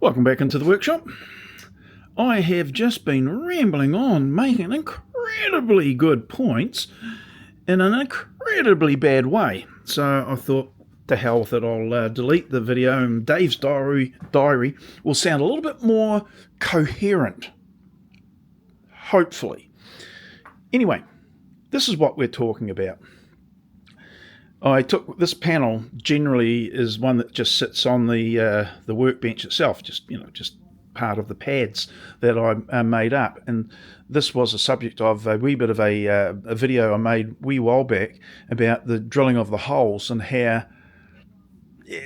Welcome back into the workshop. I have just been rambling on, making incredibly good points in an incredibly bad way. So I thought, to hell with it, I'll delete the video and Dave's diary will sound a little bit more coherent, hopefully. Anyway, this is what we're talking about. I took this panel, generally is one that just sits on the workbench itself, just part of the pads that I made up. And this was a subject of a wee bit of a video I made a wee while back about the drilling of the holes and how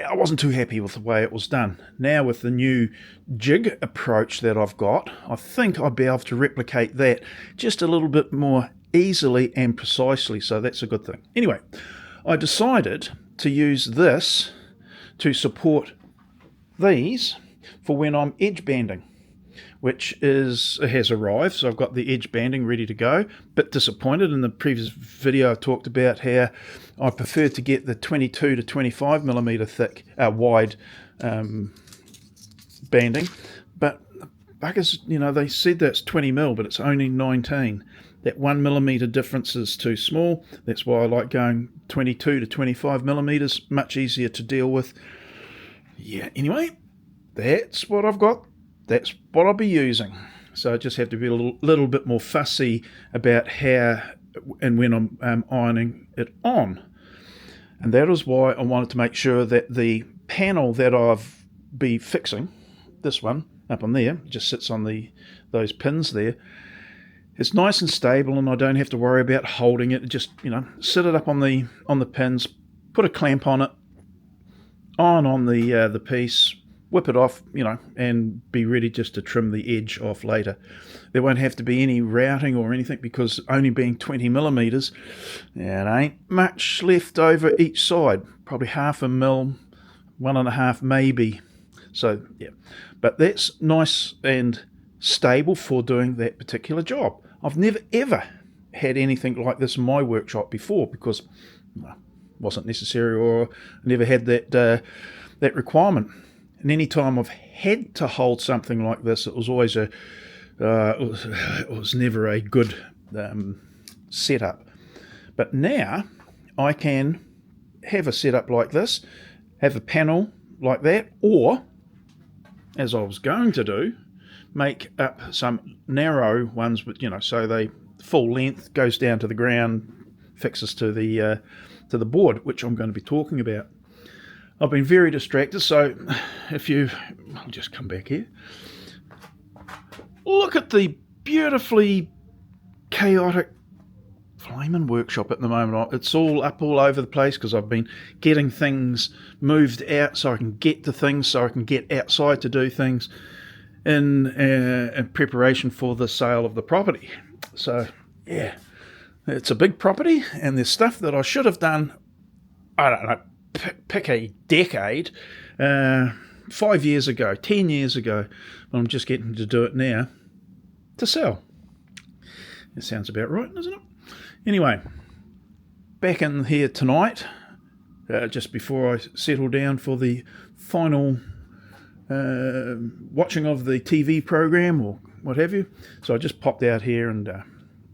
I wasn't too happy with the way it was done. Now with the new jig approach that I've got, I think I'll be able to replicate that just a little bit more easily and precisely, so that's a good thing. Anyway, I decided to use this to support these for when I'm edge banding, which has arrived. So I've got the edge banding ready to go. Bit disappointed in the previous video I talked about how I prefer to get the 22 to 25 millimeter thick wide banding, but buggers, they said that's 20 mil, but it's only 19. That 1 millimeter difference is too small. That's why I like going 22 to 25 millimeters, much easier to deal with. Yeah, anyway, that's what I've got. That's what I'll be using. So I just have to be a little bit more fussy about how and when I'm ironing it on. And that is why I wanted to make sure that the panel that I've be fixing, this one up on there, just sits on those pins there, it's nice and stable, and I don't have to worry about holding it. Just sit it up on the pins, put a clamp on it, iron on the piece, whip it off, and be ready just to trim the edge off later. There won't have to be any routing or anything, because only being 20 millimeters, it ain't much left over each side. Probably half a mil, 1.5 maybe. So yeah, but that's nice and stable for doing that particular job. I've never ever had anything like this in my workshop before, because it wasn't necessary, or never had that requirement. And any time I've had to hold something like this, it was always it was never a good setup. But now I can have a setup like this, have a panel like that, or, as I was going to do, make up some narrow ones, but so they full length, goes down to the ground, fixes to the board, which I'm going to be talking about. I've been very distracted, so I'll just come back here. Look at the beautifully chaotic flaming workshop at the moment. It's all up all over the place because I've been getting things moved out so I can get to things, so I can get outside to do things in preparation for the sale of the property. So yeah, it's a big property, and there's stuff that I should have done, I don't know, pick a decade, 5 years ago, 10 years ago, but I'm just getting to do it now to sell. It sounds about right, doesn't it? Anyway, back in here tonight, just before I settle down for the final watching of the TV program or what have you. So I just popped out here and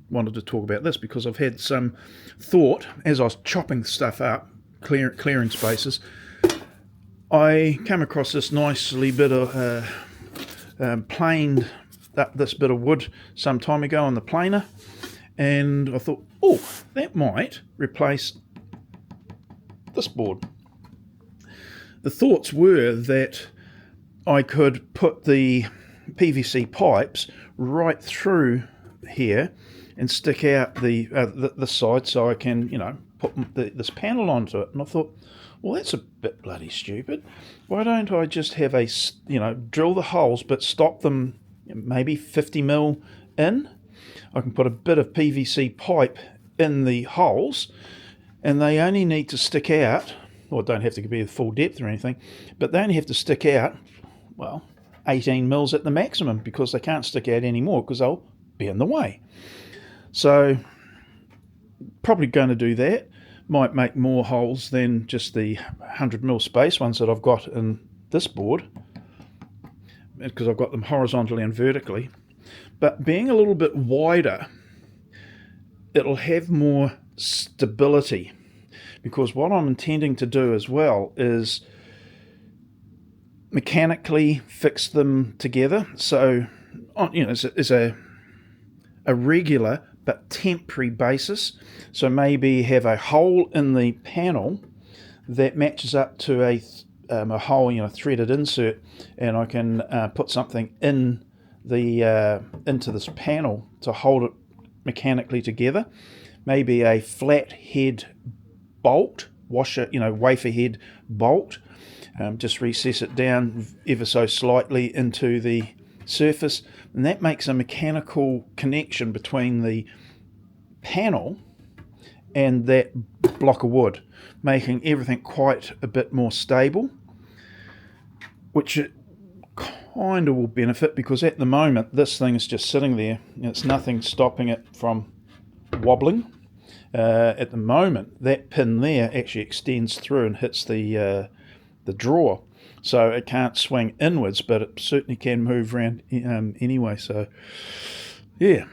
wanted to talk about this, because I've had some thought as I was chopping stuff up, clearing spaces. I came across this nicely bit of planed up this bit of wood some time ago on the planer, and I thought, that might replace this board. The thoughts were that I could put the PVC pipes right through here and stick out the side, so I can put this panel onto it. And I thought, well, that's a bit bloody stupid. Why don't I just have drill the holes but stop them maybe 50 mil in? I can put a bit of PVC pipe in the holes, and they only need to stick out, or don't have to be the full depth or anything, but they only have to stick out, 18 mils at the maximum, because they can't stick out anymore because they'll be in the way. So probably going to do that. Might make more holes than just the 100 mil space ones that I've got in this board. because I've got them horizontally and vertically. But being a little bit wider, it'll have more stability, because what I'm intending to do as well is mechanically fix them together. So, it's a regular but temporary basis. So maybe have a hole in the panel that matches up to a hole, threaded insert, and I can put something in the into this panel to hold it mechanically together. Maybe a flat head bolt, wafer head bolt. Just recess it down ever so slightly into the surface, and that makes a mechanical connection between the panel and that block of wood, making everything quite a bit more stable, which it kind of will benefit, because at the moment this thing is just sitting there and it's nothing stopping it from wobbling. At the moment that pin there actually extends through and hits the drawer, so it can't swing inwards, but it certainly can move around anyway. So yeah,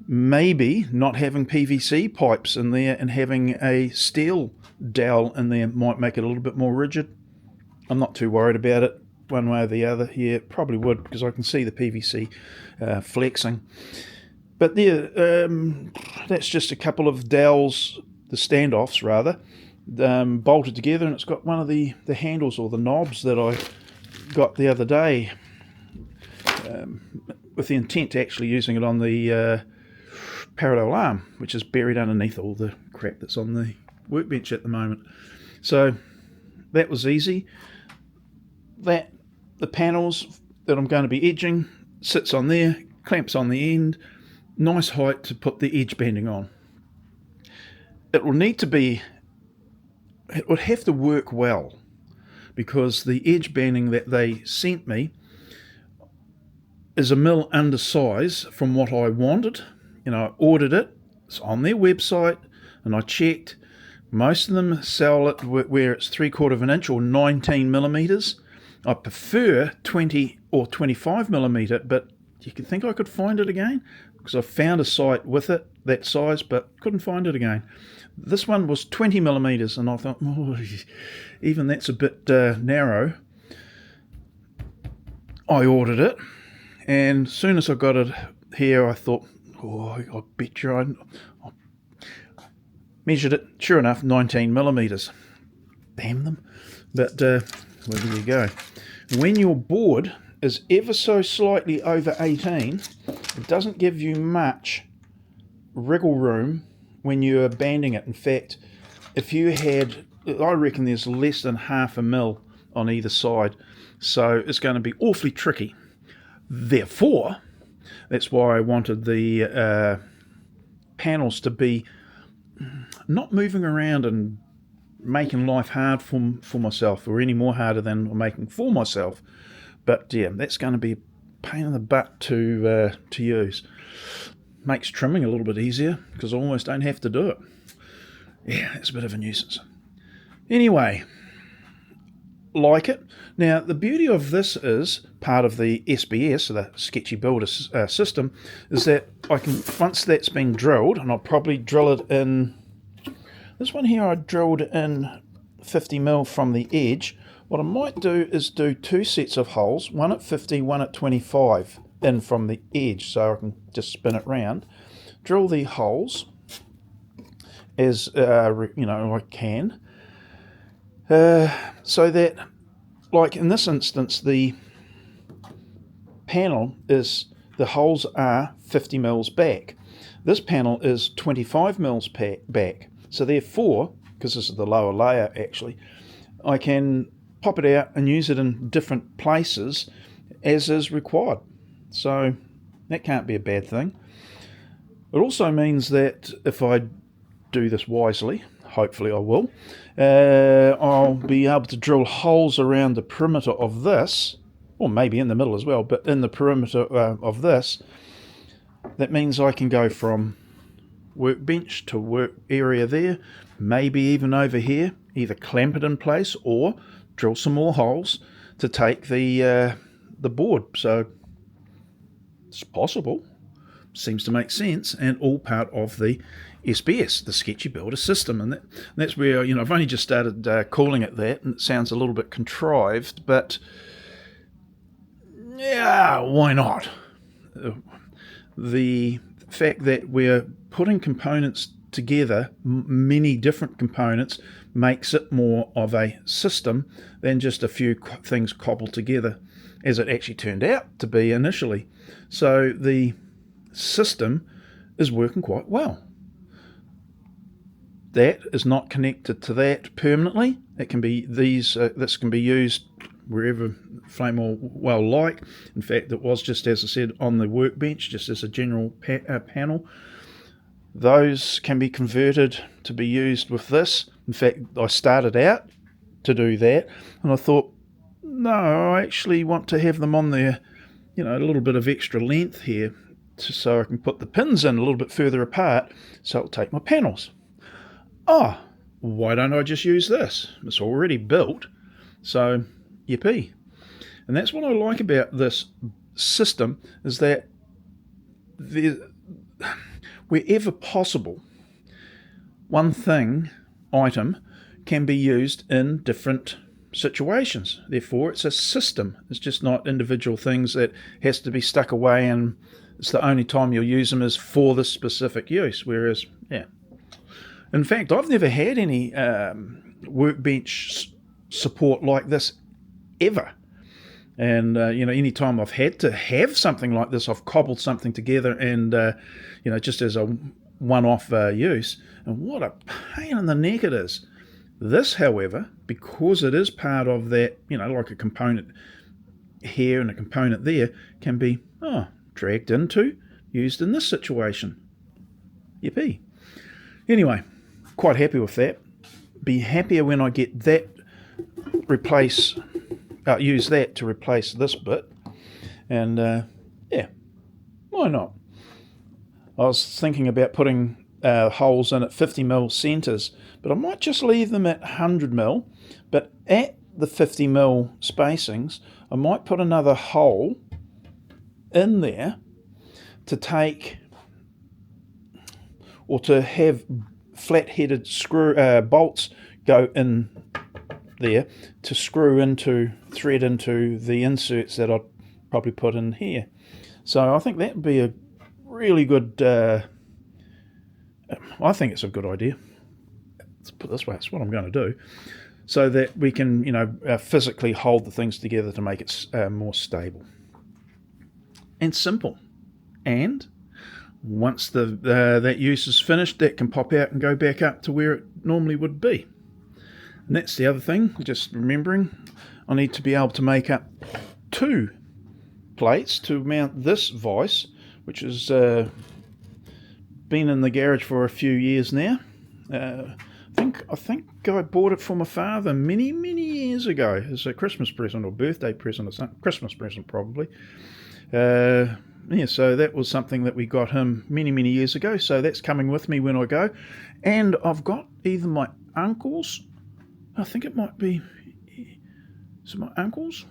maybe not having PVC pipes in there and having a steel dowel in there might make it a little bit more rigid. I'm not too worried about it one way or the other. Yeah, probably would, because I can see the PVC flexing. But there, that's just a couple of dowels, the standoffs rather, bolted together, and it's got one of the handles or the knobs that I got the other day, with the intent to actually using it on the parallel arm, which is buried underneath all the crap that's on the workbench at the moment. So that was easy. The panels that I'm going to be edging sits on there, clamps on the end, nice height to put the edge banding on. It would have to work well, because the edge banding that they sent me is a mil undersize from what I wanted. I ordered it, it's on their website, and I checked. Most of them sell it where it's 3/4 of an inch or 19 millimeters. I prefer 20 or 25 millimeter, but you can think I could find it again, because I found a site with it that size but couldn't find it again. This one was 20 millimeters, and I thought, even that's a bit narrow. I ordered it, and as soon as I got it here, I thought, I bet you I measured it. Sure enough, 19 millimeters. Damn them. But well, there you go. When your board is ever so slightly over 18, it doesn't give you much wriggle room when you're banding it. In fact, if you had, I reckon there's less than half a mil on either side, so it's going to be awfully tricky. Therefore, that's why I wanted the panels to be not moving around and making life hard for myself, or any more harder than I'm making for myself. But yeah, that's going to be a pain in the butt to use. Makes trimming a little bit easier, because I almost don't have to do it. Yeah, it's a bit of a nuisance. Anyway, like it. Now, the beauty of this is, part of the SBS, the Sketchy Builder system, is that I can, once that's been drilled, and I'll probably drill it in, this one here I drilled in 50 mil from the edge. What I might do is do two sets of holes, one at 50, one at 25, in from the edge, so I can just spin it round, drill the holes as I can, so that, like in this instance, the panel is, the holes are 50 mils back. This panel is 25 mils back, so therefore, because this is the lower layer actually, I can pop it out and use it in different places as is required. So that can't be a bad thing. It also means that if I do this wisely, hopefully I will, I'll be able to drill holes around the perimeter of this, or maybe in the middle as well, but in the perimeter of this. That means I can go from workbench to work area there, maybe even over here, either clamp it in place or drill some more holes to take the the board. So it's possible. Seems to make sense, and all part of the SBS, the Sketchy Builder System. And that's where, I've only just started calling it that, and it sounds a little bit contrived, but yeah, why not? The fact that we're putting components together, many different components, makes it more of a system than just a few things cobbled together, as it actually turned out to be initially. So the system is working quite well. That is not connected to that permanently. It can be this can be used wherever Flame will well like. In fact, it was just, as I said, on the workbench, just as a general panel. Those can be converted to be used with this. In fact, I started out to do that, and I thought, no, I actually want to have them on there, a little bit of extra length here, so I can put the pins in a little bit further apart, so it'll take my panels. Oh, why don't I just use this? It's already built, so yippee. And that's what I like about this system, is that wherever possible, one item can be used in different situations. Therefore, it's a system. It's just not individual things that has to be stuck away, and it's the only time you'll use them is for this specific use. Whereas, in fact, I've never had any workbench support like this ever. And, any time I've had to have something like this, I've cobbled something together and, just as a one-off use. And what a pain in the neck it is. This, however, because it is part of that, like a component here and a component there, can be dragged into, used in this situation. Yippee. Anyway, quite happy with that. Be happier when I get that use that to replace this bit. And why not? I was thinking about putting holes in at 50mm centres, but I might just leave them at 100mm, but at the 50mm spacings I might put another hole in there to take, or to have flat-headed bolts go in there to thread into the inserts that I'd probably put in here. So I think that would be a really good, I think it's a good idea. Let's put it this way, that's what I'm going to do, so that we can, physically hold the things together to make it more stable and simple. And once that use is finished, that can pop out and go back up to where it normally would be. And that's the other thing, just remembering, I need to be able to make up 2 plates to mount this vise, which has been in the garage for a few years now. I think I bought it for my father many years ago as a Christmas present or birthday present or something. Christmas present probably. So that was something that we got him many years ago. So that's coming with me when I go. And I've got either my uncle's, I think it might be, is it my uncle's?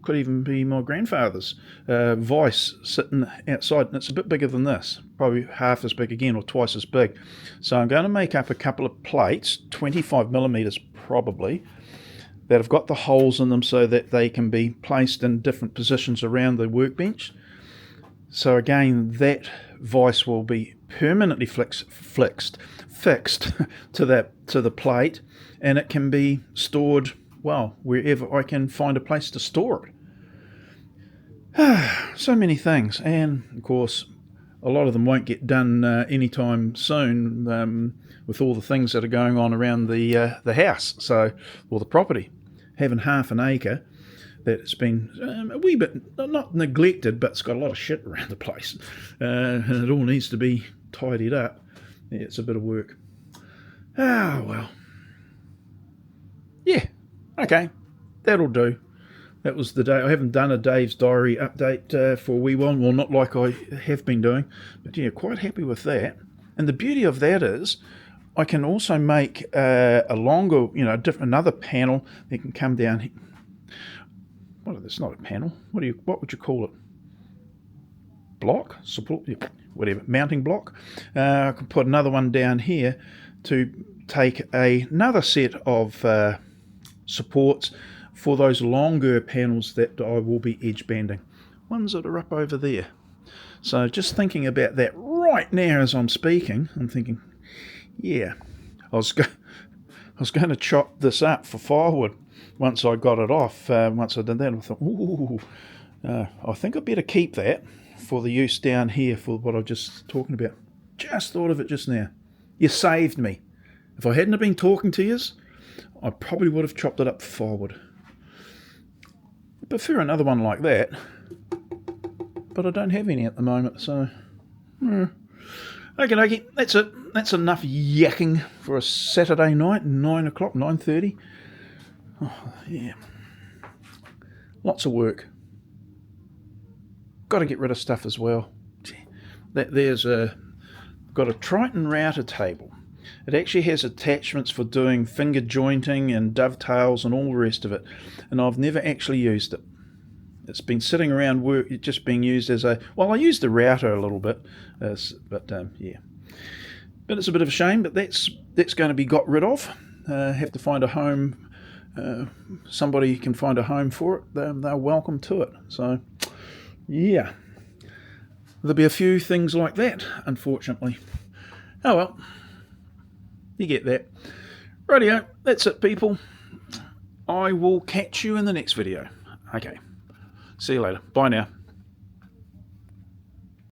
Could even be my grandfather's vise sitting outside, and it's a bit bigger than this, probably half as big again or twice as big. So I'm going to make up a couple of plates, 25mm probably, that have got the holes in them so that they can be placed in different positions around the workbench. So again, that vise will be permanently fixed to the plate, and it can be stored wherever I can find a place to store it. So many things, and of course a lot of them won't get done anytime soon, with all the things that are going on around the house, or the property. Having half an acre that's been a wee bit, not neglected, but it's got a lot of shit around the place, and it all needs to be tidied up. Yeah, it's a bit of work. Well. Yeah. Okay, that'll do. That was the day. I haven't done a Dave's Diary update for a wee while. Well, not like I have been doing. But yeah, quite happy with that. And the beauty of that is I can also make a longer, another panel that can come down. It's not a panel. What would you call it? Block? Support? Yeah, whatever. Mounting block. I can put another one down here to take another set of supports for those longer panels that I will be edge banding. Ones that are up over there. So just thinking about that right now as I'm speaking, I'm thinking, yeah, I was going to chop this up for firewood once I got it off. Once I did that, I thought, ooh, I think I better keep that for the use down here for what I was just talking about. Just thought of it just now. You saved me. If I hadn't have been talking to you, I probably would have chopped it up for firewood. I prefer another one like that, but I don't have any at the moment, so... Okay, that's it. That's enough yakking for a Saturday night, 9 o'clock, 9:30. Oh, yeah. Lots of work. Got to get rid of stuff as well. There's got a Triton router table. It actually has attachments for doing finger jointing and dovetails and all the rest of it, and I've never actually used it. It's been sitting around just being used as I used the router a little bit, yeah. But it's a bit of a shame, but that's going to be got rid of. Have to find a home. Somebody can find a home for it. They're welcome to it. So, yeah. There'll be a few things like that, unfortunately. Oh well. You get that. Rightio, that's it, people. I will catch you in the next video. Okay. See you later. Bye now.